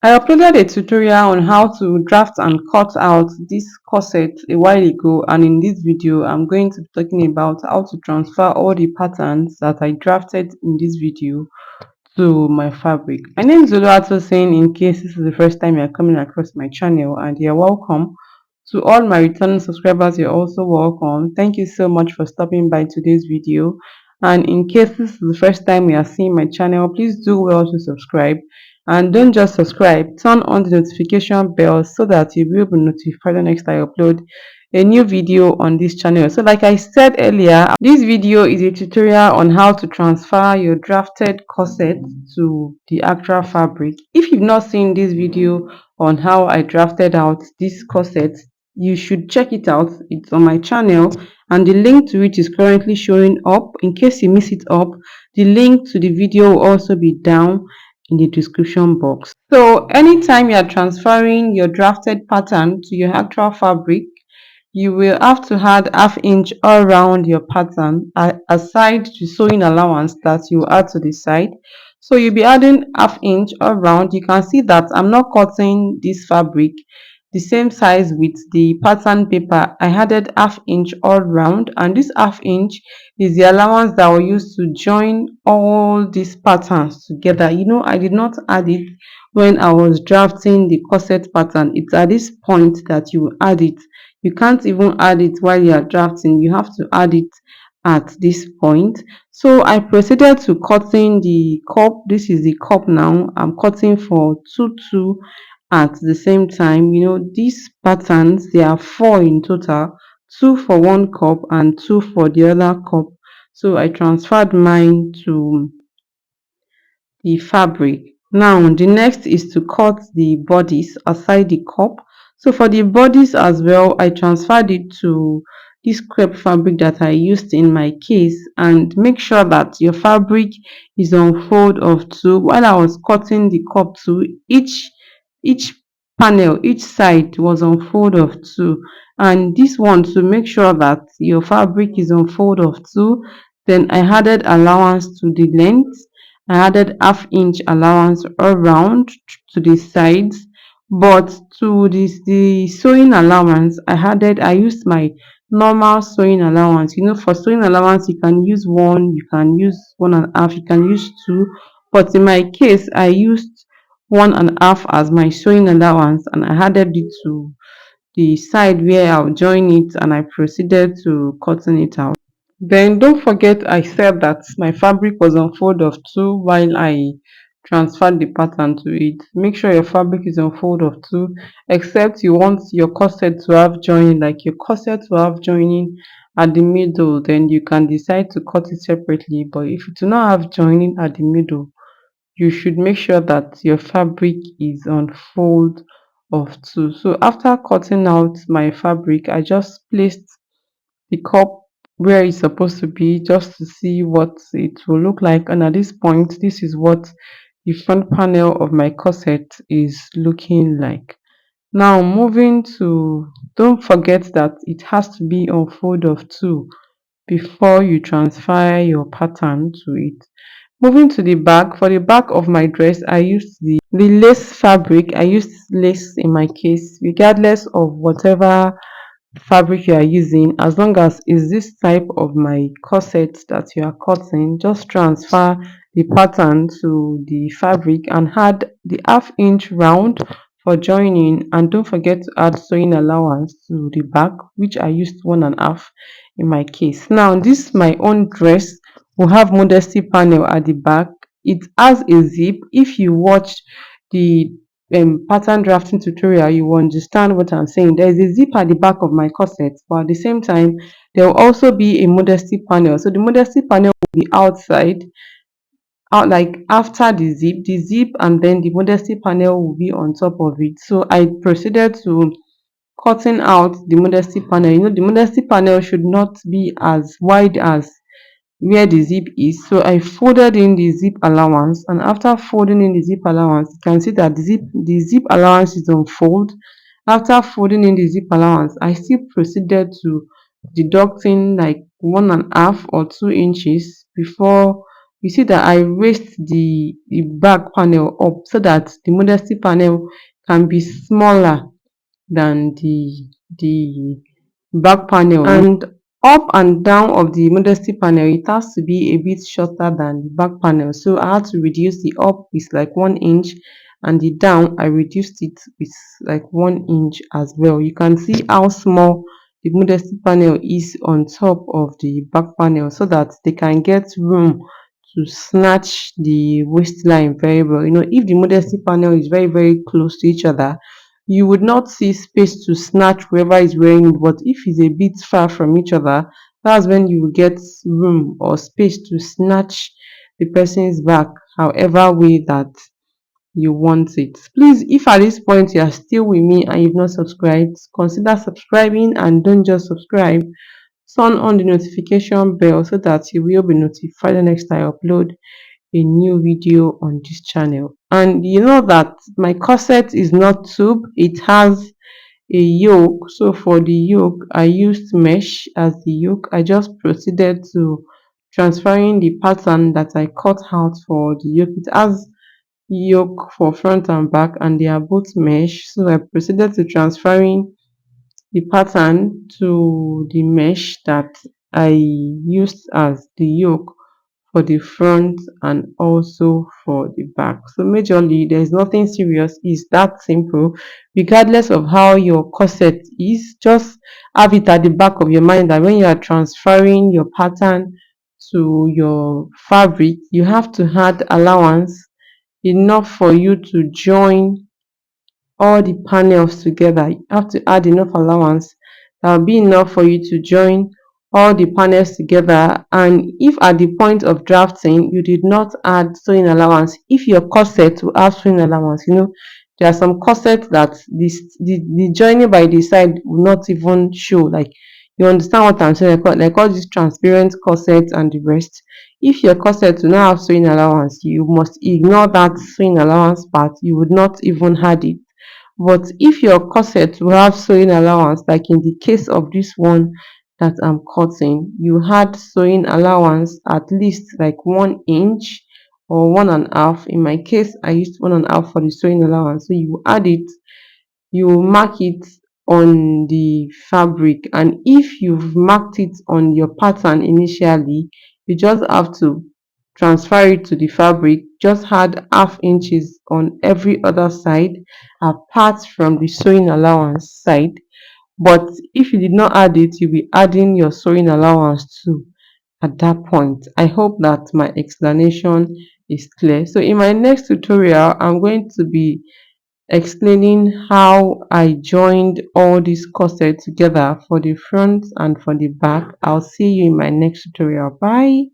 I uploaded a tutorial on how to draft and cut out this corset a while ago, and in this video I'm going to be talking about how to transfer all the patterns that I drafted in this video to my fabric. My name is Oluwato saying, in case this is the first time you're coming across my channel, and you're welcome. To all my returning subscribers, you're also welcome. Thank you so much for stopping by today's video. And in case this is the first time you are seeing my channel, please do well to subscribe. And don't just subscribe, turn on the notification bell so that you will be notified the next time I upload a new video on this channel. So like I said earlier, this video is a tutorial on how to transfer your drafted corset to the actual fabric. If you've not seen this video on how I drafted out this corset, you should check it out. It's on my channel, and the link to it is currently showing up. In case you miss it up, the link to the video will also be down in the description box. So anytime you are transferring your drafted pattern to your actual fabric, you will have to add half inch all around your pattern, aside the sewing allowance that you add to the side. So you'll be adding half inch all around. You can see that I'm not cutting this fabric the same size with the pattern paper. I added half inch all round, and this half inch is the allowance that I will use to join all these patterns together. I did not add it when I was drafting the corset pattern. It's at this point that you add it. You can't even add it while you are drafting. You have to add it at this point. So I proceeded to cutting the cup. This is the cup now. I'm cutting for 2 at the same time. These patterns, there are four in total, two for one cup and two for the other cup. So I transferred mine to the fabric. Now the next is to cut the bodies aside the cup. So for the bodies as well, I transferred it to this crepe fabric that I used in my case, and make sure that your fabric is on fold of two. While I was cutting the cup too, each panel, each side was on fold of two, and this one, to make sure that your fabric is on fold of two, then I added allowance to the length. I added half inch allowance around to the sides, but to the sewing allowance, I used my normal sewing allowance. For sewing allowance, you can use one, you can use 1.5, you can use two, but in my case, I used 1.5 as my sewing allowance, and I added it to the side where I'll join it, and I proceeded to cutting it out. Then don't forget, I said that my fabric was on fold of two while I transferred the pattern to it. Make sure your fabric is on fold of two, except you want your corset to have joining, like your corset to have joining at the middle, then you can decide to cut it separately. But if you do not have joining at the middle, you should make sure that your fabric is on fold of two. So after cutting out my fabric, I just placed the cup where it's supposed to be, just to see what it will look like. And at this point, this is what the front panel of my corset is looking like. Now moving to, don't forget that it has to be on fold of two before you transfer your pattern to it. Moving to the back, for the back of my dress, I used the lace fabric. I used lace in my case, regardless of whatever fabric you are using. As long as is this type of my corset that you are cutting, just transfer the pattern to the fabric and add the half inch round for joining, and don't forget to add sewing allowance to the back, which I used 1.5 in my case. Now this my own dress will have modesty panel at the back. It has a zip. If you watch the pattern drafting tutorial, you will understand what I'm saying. There is a zip at the back of my corset, but at the same time, there will also be a modesty panel. So the modesty panel will be outside, out like after the zip, and then the modesty panel will be on top of it. So I proceeded to cutting out the modesty panel. The modesty panel should not be as wide as where the zip is. So I folded in the zip allowance, and after folding in the zip allowance, you can see that the zip allowance is on fold. After folding in the zip allowance, I still proceeded to deducting like 1.5 or 2 inches before You see that I raised the back panel up so that the modesty panel can be smaller than the back panel, and up and down of the modesty panel it has to be a bit shorter than the back panel, so I had to reduce the up with like 1 inch, and the down I reduced it with like 1 inch as well. You can see how small the modesty panel is on top of the back panel, so that they can get room to snatch the waistline very well. If the modesty panel is very very close to each other, you would not see space to snatch whoever is wearing it. But if it's a bit far from each other, that's when you will get room or space to snatch the person's back however way that you want it. Please, if at this point you are still with me and you've not subscribed, consider subscribing, and don't just subscribe. Turn on the notification bell so that you will be notified the next time I upload a new video on this channel. And you know that my corset is not tube, it has a yoke. So for the yoke I used mesh as the yoke. I just proceeded to transferring the pattern that I cut out for the yoke. It has yoke for front and back, and they are both mesh, so I proceeded to transferring the pattern to the mesh that I used as the yoke for the front and also for the back. So majorly there's nothing serious, it's that simple. Regardless of how your corset is, just have it at the back of your mind that when you are transferring your pattern to your fabric, you have to add allowance enough for you to join all the panels together. You have to add enough allowance that will be enough for you to join all the panels together. And if at the point of drafting you did not add sewing allowance, if your corset will have sewing allowance, there are some corsets that the joining by the side will not even show. Like, you understand what I'm saying? Like all these transparent corsets and the rest. If your corset will not have sewing allowance, you must ignore that sewing allowance part. You would not even add it. But if your corset will have sewing allowance, like in the case of this one that I'm cutting, you had sewing allowance at least like 1 inch or 1.5. In my case, I used 1.5 for the sewing allowance. So you add it, you mark it on the fabric, and if you've marked it on your pattern initially, you just have to transfer it to the fabric. Just add half inches on every other side apart from the sewing allowance side. But if you did not add it, you'll be adding your sewing allowance too at that point. I hope that my explanation is clear. So in my next tutorial, I'm going to be explaining how I joined all these corsets together for the front and for the back. I'll see you in my next tutorial. Bye.